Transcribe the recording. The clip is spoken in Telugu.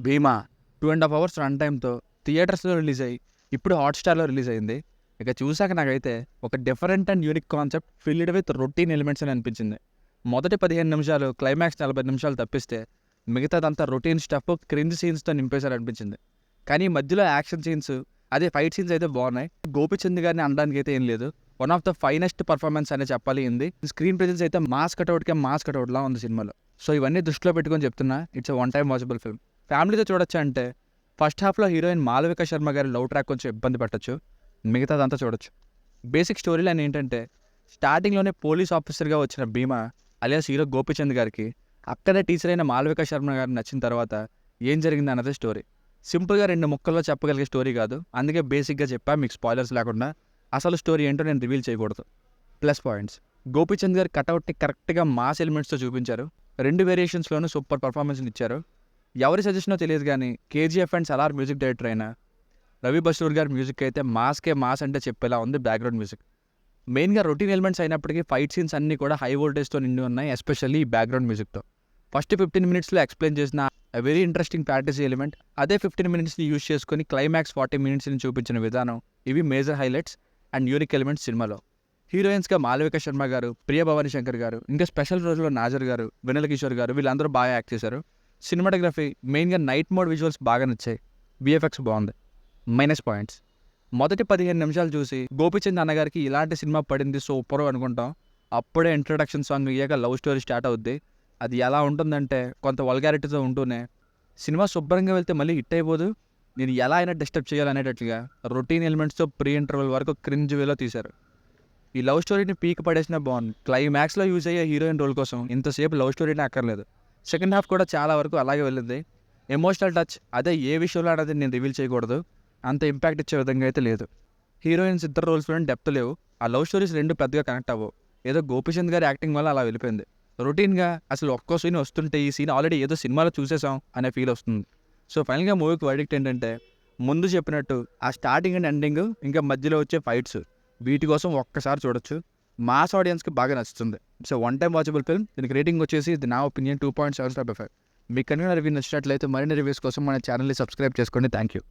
భీమా 2.5 అవర్స్ రన్ టైమ్తో థియేటర్స్లో రిలీజ్ అయ్యి ఇప్పుడు హాట్స్టార్లో రిలీజ్ అయింది. ఇక చూశాక నాకైతే ఒక different and unique concept filled with routine elements అని అనిపించింది. మొదటి 15 నిమిషాలు క్లైమాక్స్ 40 నిమిషాలు తప్పిస్తే మిగతాదంతా రొటీన్ స్టఫ్ క్రింజ్ సీన్స్తో నింపేశారు అనిపించింది. కానీ మధ్యలో యాక్షన్ సీన్స్ అదే ఫైట్ సీన్స్ అయితే బాగున్నాయి. గోపిచంద్ గారిని అనడానికి అయితే ఏం లేదు. One of the finest performance అనే చెప్పాలి ఉంది. స్క్రీన్ ప్రెజెన్స్ అయితే మాస్ కట్అవుట్లా ఉంది సినిమాలో. సో ఇవన్నీ దృష్టిలో పెట్టుకొని చెప్తున్నా, it's one time watchable film. ఫ్యామిలీతో చూడొచ్చు అంటే ఫస్ట్ హాఫ్లో హీరోయిన్ మాలవిక శర్మ గారి లవ్ ట్రాక్ కొంచెం ఇబ్బంది పెట్టచ్చు, మిగతాదంతా చూడొచ్చు. బేసిక్ స్టోరీ లైన్ ఏంటంటే స్టార్టింగ్లోనే పోలీస్ ఆఫీసర్గా వచ్చిన భీమా అలియాస్ హీరో గోపిచంద్ గారికి అక్కడే టీచర్ అయిన మాలవిక శర్మ గారిని నచ్చిన తర్వాత ఏం జరిగింది అన్నదే స్టోరీ. సింపుల్గా 2 ముక్కల్లో చెప్పగలిగే స్టోరీ కాదు, అందుకే బేసిక్గా చెప్పా, మీకు స్పాయిలర్స్ లేకుండా. అసలు స్టోరీ ఏంటో నేను రివీల్ చేయకూడదు. ప్లస్ పాయింట్స్: గోపిచంద్ గారి కటౌట్ని కరెక్ట్గా మాస్ ఎలిమెంట్స్తో చూపించారు. 2 వేరియేషన్స్లోనూ సూపర్ పర్ఫార్మెన్స్ని ఇచ్చారు. ఎవరి సజెషనో తెలియదు కానీ KGF and Salaar music director అయిన రవి బస్రూర్ గారి మ్యూజిక్ అయితే మాస్కే మాస్ అంటే చెప్పేలా ఉంది. బ్యాక్గ్రౌండ్ మ్యూజిక్ మెయిన్గా రొటీన్ ఎలిమెంట్స్ అయినప్పటికీ ఫైట్ సీన్స్ అన్నీ కూడా హై వోల్టేజ్తో నిండి ఉన్నాయి, ఎస్పెషల్లీ ఈ బ్యాక్గ్రౌండ్ మ్యూజిక్తో. ఫస్ట్ 15 మినిట్స్లో ఎక్స్ప్లెయిన్ చేసిన వెరీ ఇంట్రెస్టింగ్ ఫ్యాంటసీ ఎలిమెంట్ అదే 15 మినిట్స్ని యూజ్ చేసుకుని క్లైమాక్స్ 40 మినిట్స్ని చూపించిన విధానం, ఇవి major highlights and unique elements సినిమాలో. హీరోయిన్స్గా మాలవిక శర్మ గారు, ప్రియ భవానీ శంకర్ గారు, ఇంకా స్పెషల్ రోజుల్లో నాజర్ గారు, వెన్నెల కిషోర్ గారు, వీళ్ళందరూ బాగా యాక్ట్ చేశారు. సినిమాటోగ్రఫీ మెయిన్గా నైట్ మోడ్ విజువల్స్ బాగా నచ్చాయి. విఎఫ్ఎక్స్ బాగుంది. మైనస్ పాయింట్స్: మొదటి 15 నిమిషాలు చూసి గోపిచంద్ అన్నగారికి ఇలాంటి సినిమా పడింది సూపర్ అనుకుంటాం. అప్పుడే ఇంట్రడక్షన్ సాంగ్ అయ్యాక లవ్ స్టోరీ స్టార్ట్ అవుద్ది. అది ఎలా ఉంటుందంటే కొంత వల్గారిటీతో ఉంటూనే సినిమా శుభ్రంగా వెళ్తే మళ్ళీ హిట్ అయిపోదు, నేను ఎలా అయినా డిస్టర్బ్ చేయాలనేటట్లుగా రొటీన్ ఎలిమెంట్స్తో ప్రీ ఇంటర్వెల్ వరకు క్రింజ్ వేలో తీశారు. ఈ లవ్ స్టోరీని పీక్ పడేసినా బాగుంది. క్లైమాక్స్లో యూజ్ అయ్యే హీరోయిన్ రోల్ కోసం ఇంతసేపు లవ్ స్టోరీని అక్కర్లేదు. సెకండ్ హాఫ్ కూడా చాలా వరకు అలాగే వెళ్ళింది. ఎమోషనల్ టచ్ అదే ఏ విషయంలో అనేది నేను రివీల్ చేయకూడదు, అంత ఇంపాక్ట్ ఇచ్చే విధంగా అయితే లేదు. హీరోయిన్స్ ఇద్దరు రోల్స్లో డెప్త్ లేవు. ఆ లవ్ స్టోరీస్ 2 పెద్దగా కనెక్ట్ అవ్వవు. ఏదో గోపిచంద్ గారి యాక్టింగ్ వల్ల అలా వెళ్ళిపోయింది. రొటీన్గా అసలు ఒక్కో సీన్ వస్తుంటే ఈ సీన్ ఆల్రెడీ ఏదో సినిమాలో చూసేసాం అనే ఫీల్ వస్తుంది. సో ఫైనల్గా మూవీకి వర్డిక్ట్ ఏంటంటే ముందు చెప్పినట్టు ఆ స్టార్టింగ్ అండ్ ఎండింగ్ ఇంకా మధ్యలో వచ్చే ఫైట్స్, వీటి కోసం ఒక్కసారి చూడొచ్చు. మాస్ ఆడియన్స్కి బాగా నచ్చుతుంది. So one time watchable film. దీనికి రేటింగ్ వచ్చేసి ఇది నా ఒపీనియన్ 2.7/5. మీకు కనుక రివ్యూ నచ్చినట్లయితే మరిన్ని రివ్యూస్ కోసం మన ఛానల్ని సబ్స్క్రైబ్ చేసుకోండి. Thank you.